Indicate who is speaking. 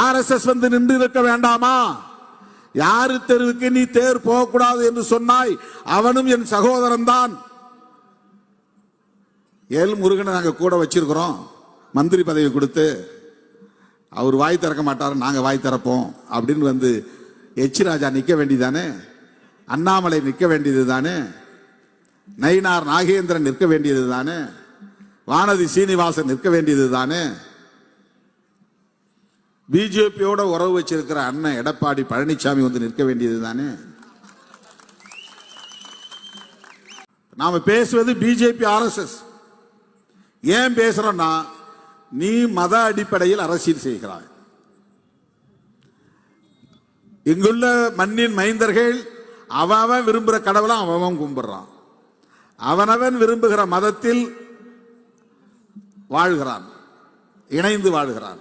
Speaker 1: RSS வந்து நின்று இருக்க வேண்டாமா? யாரு தெருவுக்கு நீ தேர் போகக்கூடாது என்று சொன்னாய், அவனும் என் சகோதரன் தான். எல் முருகனை நாங்க கூட வச்சிருக்கிறோம், மந்திரி பதவி கொடுத்து. அவர் வாய் திறக்க மாட்டார், நாங்க வாய் திறப்போம் அப்படின்னு வந்து எச் ராஜா நிக்க வேண்டியதானே, அண்ணாமலை நிற்க வேண்டியது தானே, நயினார் நாகேந்திரன் நிற்க வேண்டியது தானே, வானதி சீனிவாசன் நிற்க வேண்டியது தானே, பிஜேபியோட உறவு வச்சிருக்கிற அண்ணன் எடப்பாடி பழனிசாமி வந்து நிற்க வேண்டியது தானே. நாம பேசுவது பிஜேபி ஆர்எஸ்எஸ். ஏன் பேசுறோம்னா, நீ மத அடிப்படையில் அரசியல் செய்கிறாய். இங்குள்ள மண்ணின் மைந்தர்கள் அவன் விரும்புகிற கடவுளை அவன் கும்பிடுறான், அவனவன் விரும்புகிற மதத்தில் வாழ்கிறான், இணைந்து வாழ்கிறான்.